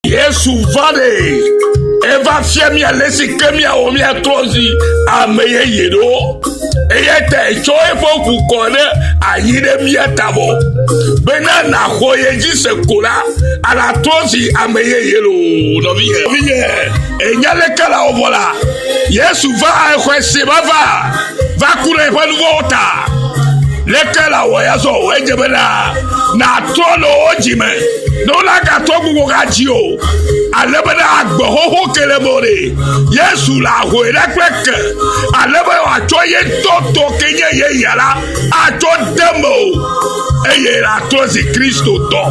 Yesu vade eva fiamia lesi kemia omia trozi ameye yedo eyete choe foku kone ayire mia tabo bena na hoye jise kola ala trozi ameye yelo no viye enyale kala ovola Yesu va ekwese va kule pa nuota lekala wayazo wejebela na tolo ojime no la ka to gugu gajio alebena agbohoho kelebore Yesu la ho erekweke alebe wa toye toto kenye ye yala ato demo eye la tozi Kristo to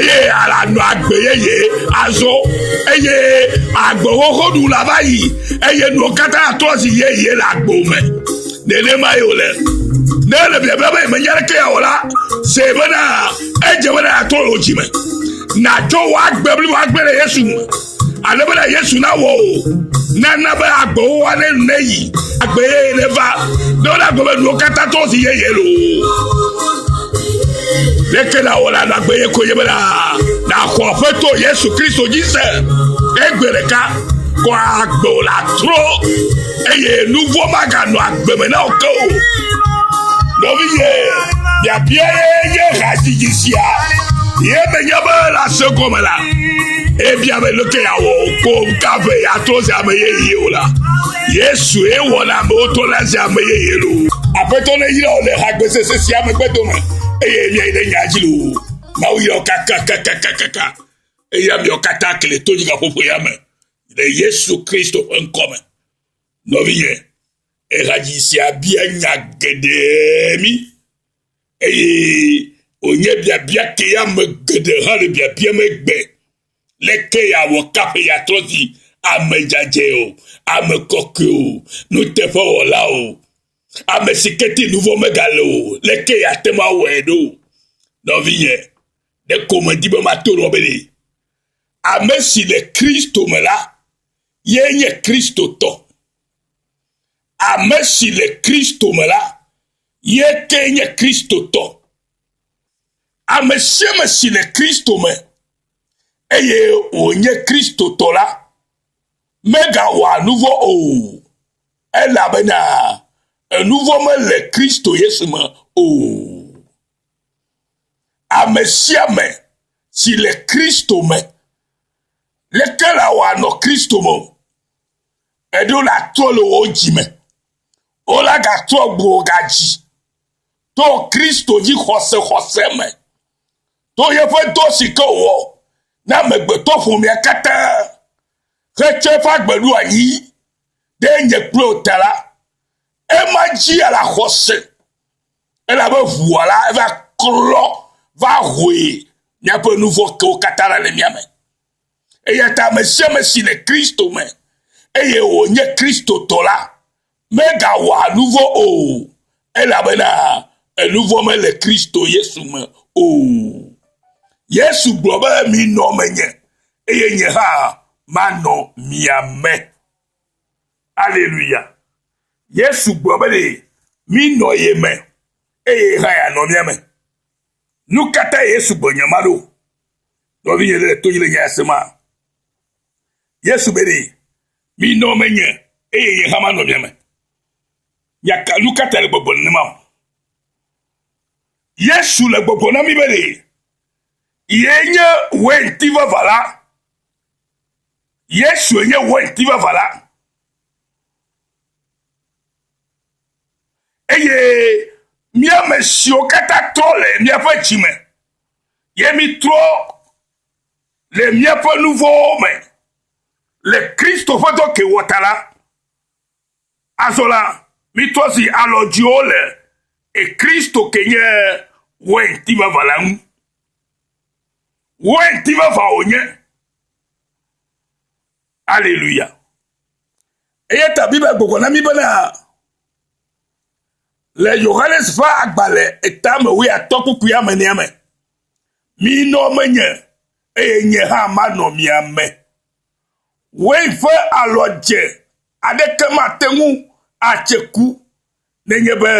eye ala no agbeye ye azo eye agbohoho du la bayi eye no kata tozi ye la gbome nele mayole nele bebe me yareke ola sebena ejebena atolo jime na jo wa gbere Yesu alebena Yesu na wo na ba agbo wa le neyi agbeye leva do la gbe no kata to si ye lo lekela wala na agbeye ko yebela na ko feto Yesu Kristo jise egbere ka ko agbo la tro eye nouveau magano agbeme na oko no viye ya ye rajijisia ye menyaba la sekomala e bia me loke ya wo ko kafe ya to se ameye yola Yesu e wona mo to la se ameye yelo apeto le yira ole hagbese se si amegbedo me e ye ile nyajilu ma wi o kaka e ya mi o kata kele to jiga popo ya me le Yesu Kristo enkome no viye e rajisia bia nyagedemi e onye bia ke ya megede ha le bia megbe leke ya wo kape ya trozi amejajeo amekokyo nu tefa ola o amesiketi nouveau megalo leke ya tema wedo no vie de komedi be matoro bele amesi le Kristo mela yenye Kristo to amesi le Kristo mela ye kenye Kristo to amesi le Kristo me eye onye Kristo tola mega wa nouveau o ela bena un nouveau me le Kristo Yesu me o amesia me si le Kristo me le kala wa no Kristo mo edo la tolo ojime o la ga to gbo gaji to Kristo ji khose me to ye fe to sika wo na megbe to fun mi akata reche fa gbelu ayi de nye pro tala e ma ji ala khose e la be voilà e va clo va rouer nya pe nouveau ko katara le miame e ya ta me si le Kristo me e ye o nye Kristo tola mega wa nouveau o e la bena e nouveau me le Kristo Yesu me o Yesu globa mi no menye eye nye ha mano miame Alléluia Yesu globa de mi no yeme eye ha ya no miame nukata Yesu bonyamalo no viye le to yile nyasema Yesu bede mi no menye eye ha mano miame ya nukata le bobonema Yesu le bobona mi bede yenye wentiva vala Yesu yenye wentiva vala eye mia mesio kata tole mia fa chime yemi tro le mia fa nouveau me le Kristo foto ke wotala azola mitosi alodiole e Kristo kenye wentiva vala wentiva va onye Alléluia eye ta bible gbogbo na mi bana le Yohanes fa agbale etame wi atokuku ya meniame mi no menye eye nye ha ma no mi ame we fa aloje adekema tengu acheku nenye be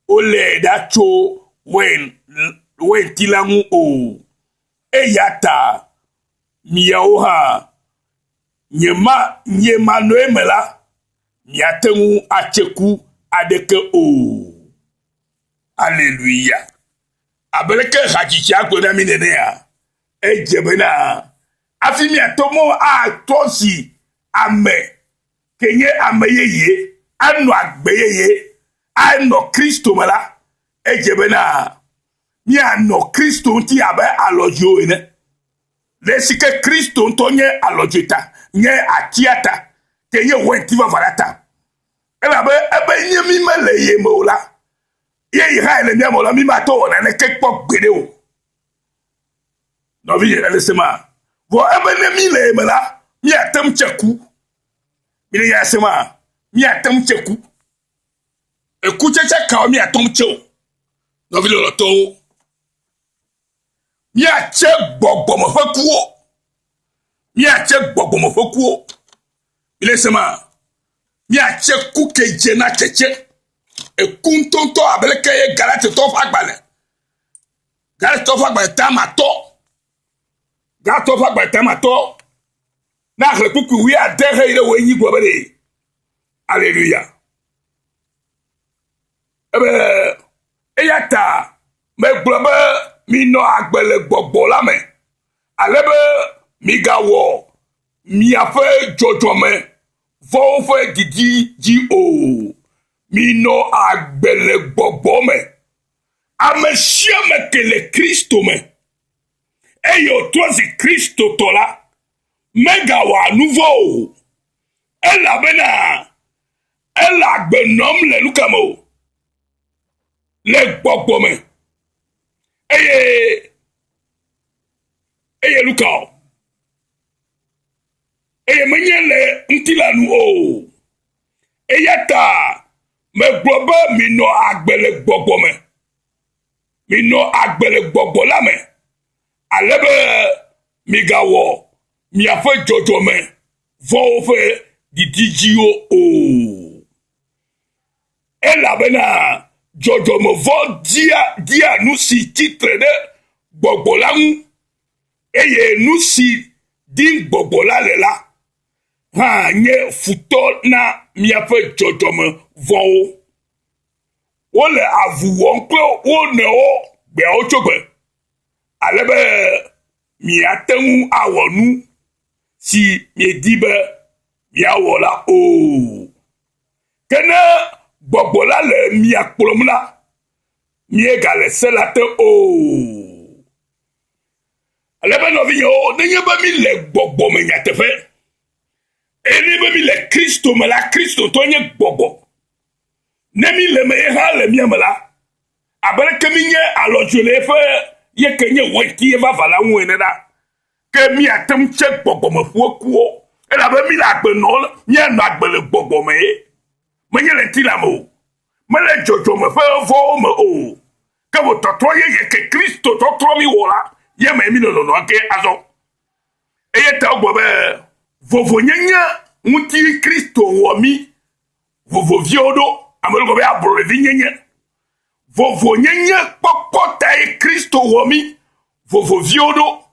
ole dacho wen tilangu o eyata miawo ha nyema noeme la miatengu acheku adeke o. Alléluia. Abeleke hachichi akwena minenea. Ejebena. Afimi atomo a tosi ame. Kenye ame yeye. Ano agbe yeye. Ano Kristo mala. Ejebena. Mi ano Kristo nti abe alojo ene. Lesike Kristo ntonye alojita. Nye atiata. Kenye wentiwa varata. Ebe nye mimele ye mola. Ye Israël mi amola mi mato na ne kekpo gbede o. No vi elesema. Vo ebe ne mi le mela mi atem cheku. Mi le yasema mi atem cheku. E ku cheche ka mi atom cheo. No vi lo to. Mi ache gbogbo mo fakuo. Mi ache gbogbo mo fakuo. Mi le sema mi ache ku keje na cheche. E kuntonto abeleke ye galate tof agbale. Galate tof agbale tamato. Galate tof agbale tamato. Na repuku wi adere ile wenyi gwabele. Alléluia. Eyata me globe mi no agbele gbogbo la me. Alebe mi gawo mi afe jojo me. Fo fe didi ji o. Mino agbele gbogbo me. Amesia me kele Kristo me. Eyo tozi Kristo tola. Mega wa nouveau. Ela bena. Ela gbenom le lukamo. Le gbogbo me. Eye lukao. Eye menye le ntila nu o. Eyata. Me globe mi no agbele gbogbo me. Mi no agbele gbogbo la me. Alebe mi gawo. Mi afe jojo me. Vo fe di digio o. Ela bena jojo me vo dia nou si titre de gbogbo la mu. Eye nou si din gbogbo la le la. Ha nye futo na mi afe jojo me. Vont o le avuwon pe o ne o gbe o chogbe alebe mi atenu awonu si mi dibe mi awola o kene gbogbo la le mi akpolomla mi egale selate o alebe no vi o nenye ba mi le gbogbo me nyatefe eni ba mi le Kristo me la Kristo to nye gbogbo. Nemi le me ha le miamela. Abere kemi nye alojole fe ye kenye wenti eva vala nwene da. Ke mi atem che gbogbo me fuokuo. E la be mi la gbe no nye no agbele gbogbo me. Me nye le ti la mo. Me le jojo me fe vo me o. Ke wo totro ye ke Kristo totro mi wola. Ye me mi no ke azo. E ye ta ogbo be vovo nyenya muti Kristo wo mi. Vovo viodo. Amelo be abrovi nyenye. Vovo nyenye popota e Kristo womi. Vovo viodo.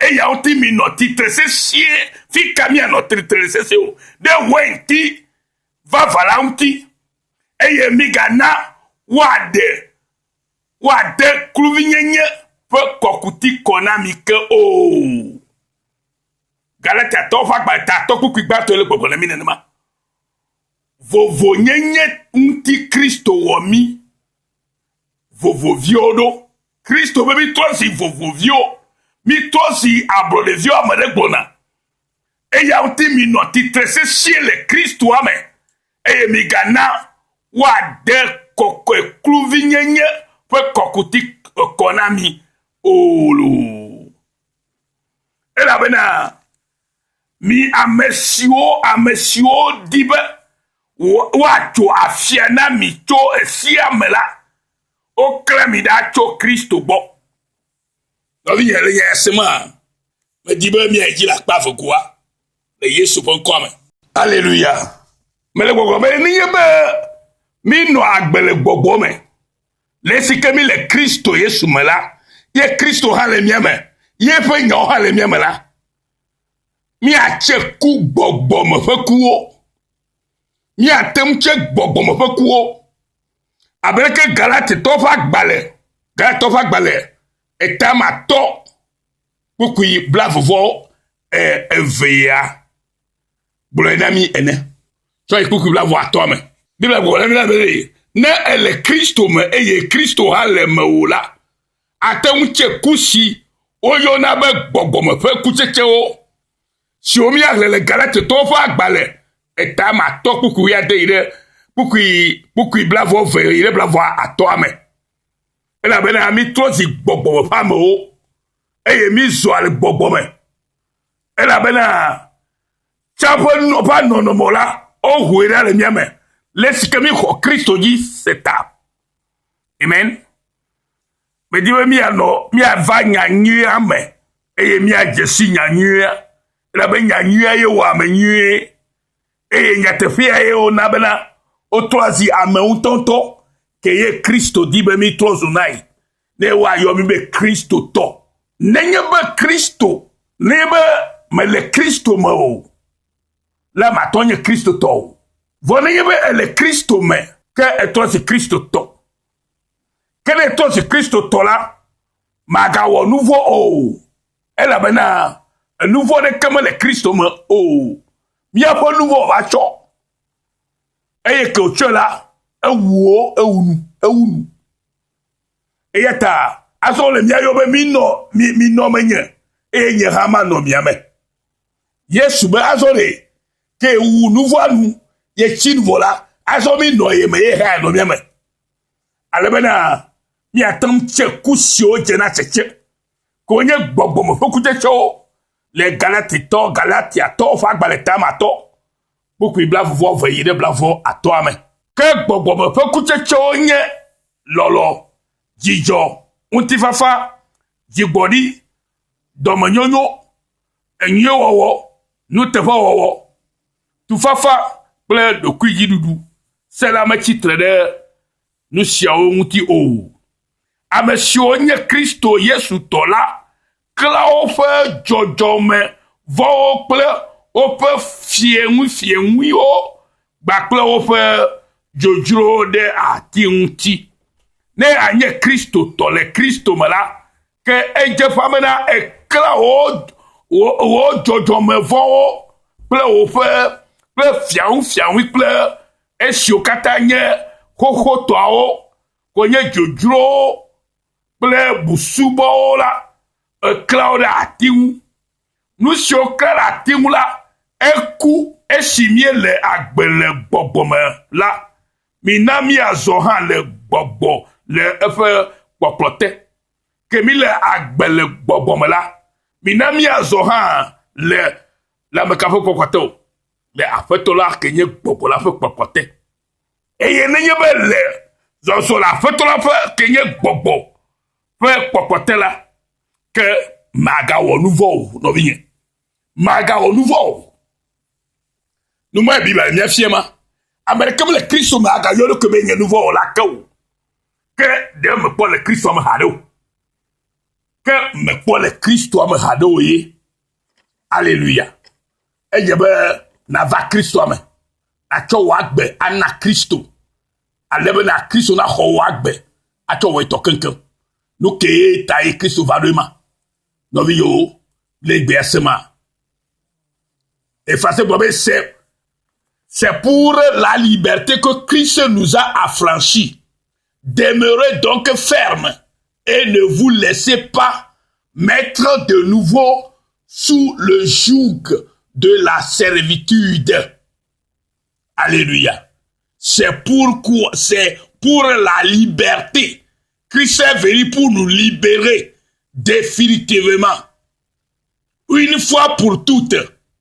E ya oti mi noti trese sie. Fi kami anotri trese se o. De wenti. Va valanti. E ye mi gana. Wade. Wade kluvi nyenye. Pe kokuti konami ke o. Galata tofa ba ta toku kwigba to le gbogbo le mi nenema. Vovo nyenye nti Kristo womi. Vovo viodo. Kristo bebi tosi vovo vio. Mi tosi abrode vio ameregbona. Eya uti mi noti trese siele Kristo ame. Eye mi gana. Wa de koko ekluvi nyenye. Pe kokuti konami. Olo. Ela bena. Mi amesio dibe. Wacho afiana mi cho esia mela o kremi da cho Kristo bo no vi yele yesema me dibe mi eji la pa fokua le Yesu pon come. Alléluia. Me le gogo me ni yebe mi no agbele gbogbo me le sikemi le Kristo Yesu mela ye Kristo ha le mieme ye fe nyo ha le mieme la tse ku gbɔgbɔme ƒe kuwo. Míate ŋu tse gbɔgbɔme ƒe kuwo. Abe ke Galatitɔwo ƒe agbalẽ, etamatɔ kpukui blavuvɔ evea gblɔe na mi ene. Tsɔ yi kpukui blavu atɔ me. Bibla gblɔ na mi la be ne ele Kristo me eye Kristo hã le me o la, ate ŋu tse ku si woyɔna be gbɔgbɔme ƒe kutsetsewo siwo míahle le Galatitɔwo ƒe agbalẽ etamatɔ kpukui ade yi ɖe kpukui blavu eve yi ɖe blavu atɔa me. Elabena mi trɔ zi gbɔgbɔme ƒe amewo eye mi zɔa le gbɔgbɔme. Elabena tsaƒe ƒe nɔnɔme la wohue ɖa le mía me le si ke mi xɔ Kristo dzi seta. Amen. Medi be miava nyanyuia me eye miadze si nyanyuia. Elabe nyanyuia ye wɔ ame nyuie eye nyateƒea ye wona bena wotrɔ zi ame ŋutɔŋutɔ ke ye Kristo di be mi trɔ zu nae ne woayɔ mi be Kristo tɔ. Nenye be Kristo, ne be mele Kristo me o, la matɔ nye Kristo tɔ o. Vɔ nenye be ele Kristo me ke etrɔ zi Kristo tɔ. Ke ne etrɔ zi Kristo tɔ la, magawɔ nu vɔ o. Elabena nu vɔ ɖeke mele Kristo me o. Míaƒe nu vɔ va tsɔ. Eye ke wòtsɔe la, ewunu. Eya ta, azɔ le míayɔ be minɔ menye, eye nye hã manɔ mia me. Yesu be azɔ le, ke wu nu vɔa nu, ye tsi nu vɔ la, azɔ mi nɔ ye me, ye hã nɔ mia me. Ale bena, míate ŋu tse ku siwo dzena tsetse, ke wonye gbɔgbɔme ƒe kutsetsewo le Galatiatɔwo ƒe agbalẽ tamatɔ, kpukui blavuvɔ ve yi ɖe blavɔ atɔa me. Ke gbɔgbɔme ƒe kutsetsewo nye lɔlɔ, dzidzɔ, ŋutifafa, dzigbɔɖi, dɔmenyonyo, enyuiwɔwɔ, nuteƒewɔwɔ, tufafa kple ɖokuidziɖuɖu. Se la metsi tre ɖe nu siawo ŋuti o. Ame siwo nye Kristo Yesu tɔ la, kla woƒe dzɔdzɔme vɔwo kple woƒe fieŋuiwo gbakple woƒe dzodzrowo ɖe ati ŋuti. Ne anye Kristo tɔ le Kristo me la, ke edze ƒã bena ekla wo dzɔdzɔme vɔwo kple fiaŋui kple esiwo katã nye xoxotɔawo, konye dzodzrowo kple busubɔwo la, ekla wo ɖe ati ŋu. Nu siwo kla ɖe ati ŋu la, eku esi míele agbe le gbɔgbɔme la. Mina míazɔ hã le gbɔgbɔ le eƒe kpɔkplɔ te. Ke mi le agbe le gbɔgbɔme la, mina míazɔ hã le ameka ƒe kpɔkplɔ te o. Le aƒetɔ la ke nye gbɔgbɔ la ƒe kpɔkplɔ te. Eye nenye be le zɔzɔ le aƒetɔ la ƒe ke nye gbɔgbɔ ƒe kpɔkplɔ te la, ke magawɔ nu vɔ o, nɔvinye. Magawɔ nu vɔ o. Numɔ Bibla mia fie ma. Ame ɖeke me le Kristo me agayɔ ɖeke be nye nu vɔ o la ke o. Ke ɖe mekpɔ le Kristo me haɖe o. Ke mekpɔ le Kristo me haɖe o ye. Alléluia. Edze be nava Kristo me. Atsɔ wò agbe ana Kristo. Ale be na Kristo na xɔ wò agbe. Atsɔ wò etɔ keŋkeŋ. Nu ke ta ye Kristo va ɖo ma. Nɔvi yo le gbe asema. Efase gblɔ be c'est pour la liberté que Christ nous a affranchis. Demeurez donc ferme et ne vous laissez pas mettre de nouveau sous le joug de la servitude. Alléluia. C'est pour la liberté. Christ est venu pour nous libérer définitivement. Une fois pour toutes.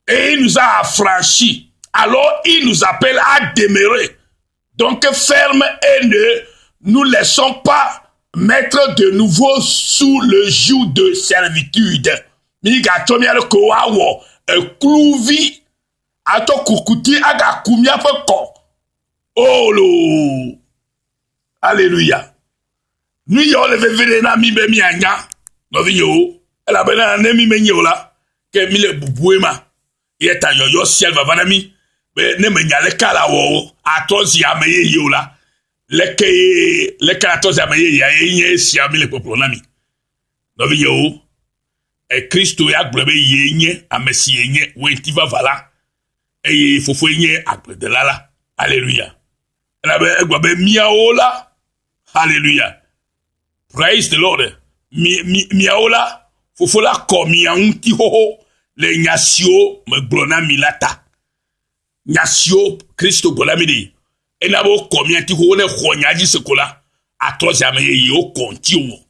Et il nous a affranchis. Alors il nous appelle à demeurer. Donc ferme et ne nous laissons pas mettre de nouveau sous le joug de servitude. Miga tomiale ko awo ekluvi ato kukuti aga kumia fe ko. Oh lo. Alléluia. Nu yo le vevere na mi be mi anya. No vi yo. Ela bena ne mi menye ola ke mi le bubuema. yeta yoyo ciel va vanami be ne me nya le kala wo atozi ameye yola le kala atozi ameye ya yenye si ami le popo nami no vi yo e Kristo ya gblebe yenye amesi yenye wenti va vala e fofo yenye agble de lala hallelujah na be egbabe miaola hallelujah praise the Lord miaola fofo la komia unti hoho le nyasio me glona milata nyasio Kristo golamidi enabo komia ti ho ne khonyaji sekola atozi ameye o kontiwo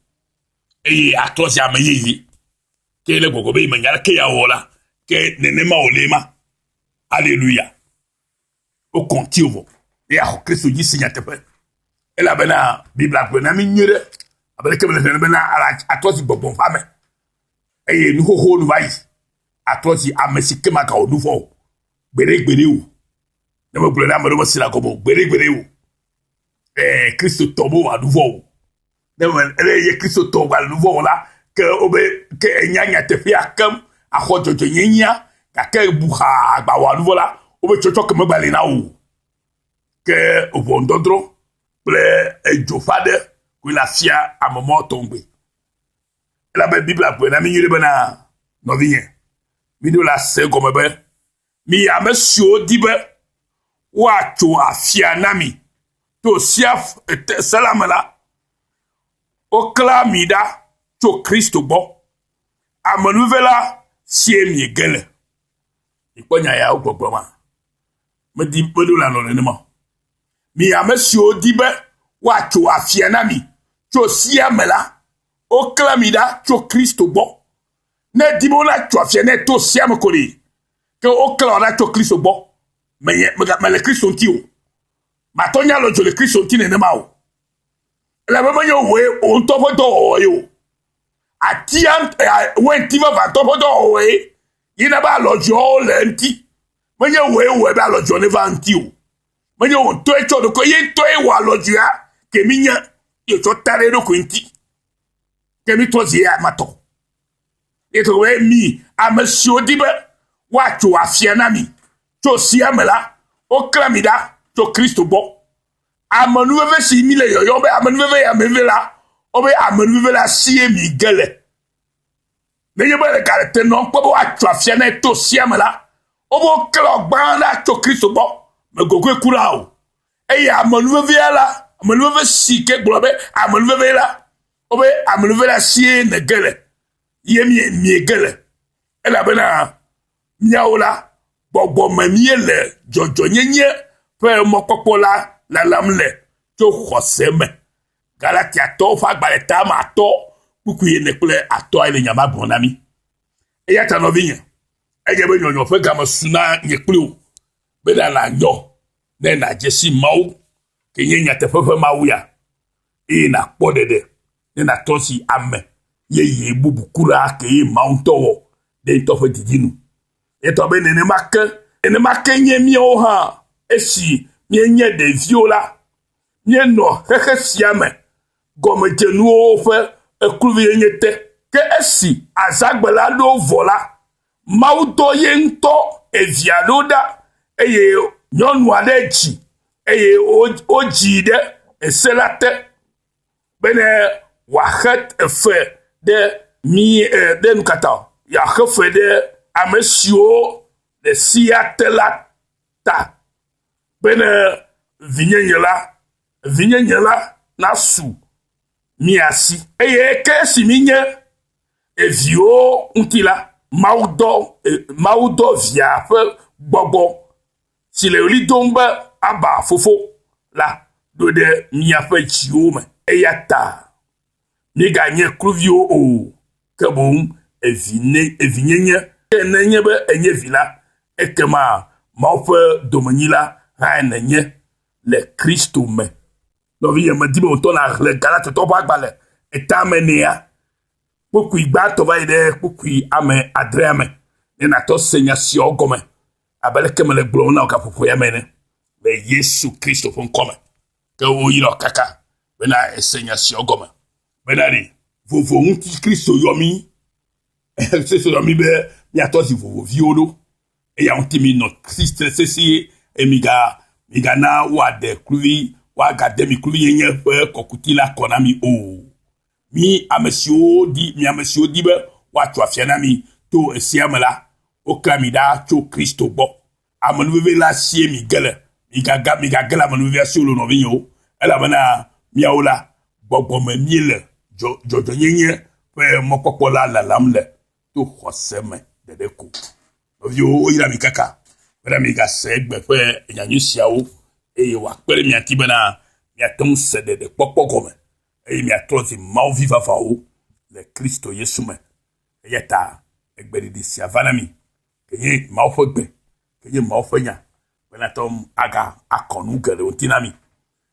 atozi ameye ke le gogobe imanyala ke ya hola ke nenema olema hallelujah o kontiwo ya Kristo ji sinya tepe ela bena bibla ko na minyere abele ke bena atozi gbogbo fame nu ho nu vai atozi amesike maka odufo gbere o ne mo gbere amado sila ko bo gbere o Kristo tobo adufo ne mo ye Kristo tobo adufo la ke obe ke enyanya tefi akam ahojojo nyenya ka ke buha agba wadufo la obe chocho ke magbale na o ke obondodro ple ejofade ko la fia a moment tombé la Bible a pris na mi yire bana no vien mi do la se comme be mi ya monsieur dibe wa to afia nami to siaf salamala o clamida to Kristo bo amanuvela sie mi gele iponya ya ogbogbo me di do la no ne mo mi ya monsieur dibe wa to afia nami to siamela o clamida to Kristo bo ne dimola to afia ne to siam koli ke o clamida to Kristo bo me le Kristo ti o ma tonya lo jo le Kristo ti ne ma o la mama yo we on to fo do yo atiam when ti va to fo do we ina ba lo jo le nti me yo we ba lo jo ne va nti o me yo to e cho do ko yin to e wa lo jia ke minya yo to tare do ko nti kemi tozi ya mato eto we mi amesio dibe wacho afia na mi to siamela o clamida to Kristo bo amanu ve si mi le yo be amanu ve ya mevela obe amanu ve la sie mi gele ne ye be le karete non po wacho afia na to siamela obo klo gban la to Kristo bo me gogo ekura o amanu ve la amanu ve si ke globe amanu ve la obe amuluvela sie ne gele yemi mi gele ela bena nyaola gbogbo mamie le jojo nyenye pe mo popola la lamle to khoseme Galatia to fa gbaleta ma to kukuye ne ple ato ile nyama bonami e ya ta no vinya e je be nyonyo fe gama suna nyekple o be da na nyo ne na jesi mawu ke nyenya te fefe mawu ya na podede na tosi ame ye bubukura ke maunto de tofe didinu eto be ne make nye mi o ha esi nye de viola nye no hehe siame gome jenu o fe ekruvi nyete ke esi azagbela do vola mauto ye nto evialoda eye nyonu adeji eye ojide eselate bene wahet efe de mi de nukata ya hefe de amesio de siatela ta bene vinyenyela na su miasi eye kesi minye evio untila maudo via fe gbogbo si le lidombe aba fofo la do de miafe chiome eyata ni ganye kruvio o kebum evinyenye enenye be enye vila ekema maofe domenila ha enenye le Kristo me no vi me dibe on na le galate to ba gbale etamenia poku igba to va ide poku ame adreme ni na to senya si ogome abele kemele glo na ka popo ya mene le Yesu Kristo fon come ke o yiro kaka bena esenya si ogome benari vovo unti Kristo yomi Kristo yomi be mi atosi vovo violo et ya ontimi no Christ sesi e miga na wa de kluvi wa gade mi kluvi yenye fe kokuti la konami o mi amesio di be wa twa fiana mi to esiamela o klamida cho Christo bo amanuve la sie mi gele mi gala amanuve sur le novinho ela bana miaola gbogbo me miele jojo nyenye fe mokoko la lamle to khoseme de ko ovio ira mi kaka bana mi ga segbe fe nyanyu siawo e wa pere mi antibana mi atom sede de popo gome e mi atrozi mau viva fao le Cristo yesume e yeta egbedi di siavanami kenye mau fogbe kenye mau fenya bana tom aga akonu gele ontinami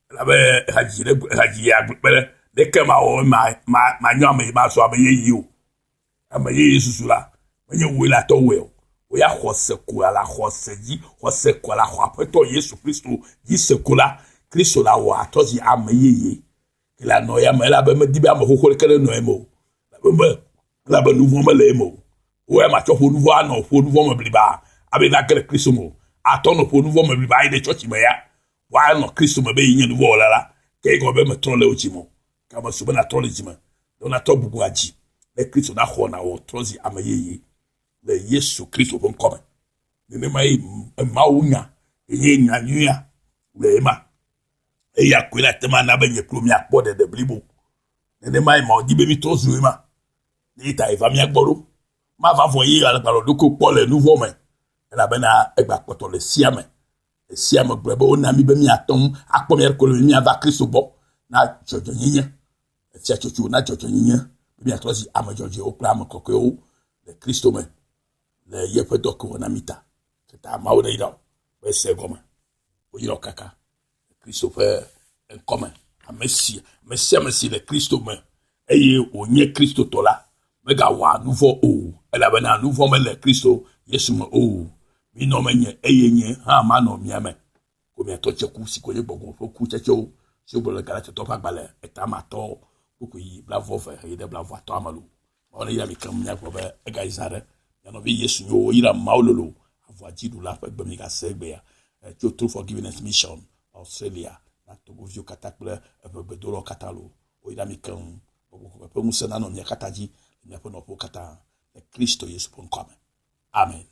la be haji agbere de kema o ma nyame ma so abaye o amaye susula menye wela to we o ya khose ku ala khose ji khose ku ala khwapeto Yesu Kristo ji sekula Kristo la wa atozi amaye la noya me la be me dibe am kokore kele no emo la be nouveau me le emo o e ma cho fo nouveau ano fo nouveau me bliba abe na kele Kristo mo atono fo nouveau me bliba ide church me ya wa no Kristo me be yin nouveau la ke go be me tron le ochimo ka ba suba na tron le jima don na to bugu aji le Kristo na ho na wo trozi amaye le Yesu Kristo bon come ne mai ma unya enye nyanyua le ma e ya kwela tema na benye plomi akpode de blibo ne mai ma odibe mi to zuima ni ta eva mi agboro ma va voyer ala palo doko po le nouveau mais la bena egba poto le siame gbebo na mi be mi atom akpomer ko mi ava Kristo bo na jojo nyinya e tia chochu na jojo nyinya mi atrozi ama jojo o plam kokeo le Kristo mais le yepe doko na mita ta ma o de ida be se goma o yiro kaka Christopher en commun a Messie le Christo me eye onye Christo tola mega wa nouveau o ela bana nouveau me le Christo Yesu me o mi no menye eye nye ha ma no miame ko mi atoche ku si ko ye bogo fo ku checho si bo le gala to pa gbale eta ma to ko yi bravo fa ye de bravo to amalu on ira mi kam nya ko be ega izare ya no bi Yesu yo ira maulolo avoji du la fa gbe mi ga segbe ya to true forgiveness mission Australia na togo vio katakle bedolo katalo o ida mi kan o ko musa na no mi kataji mi apo no po kata Kristo Yesu pon come amen.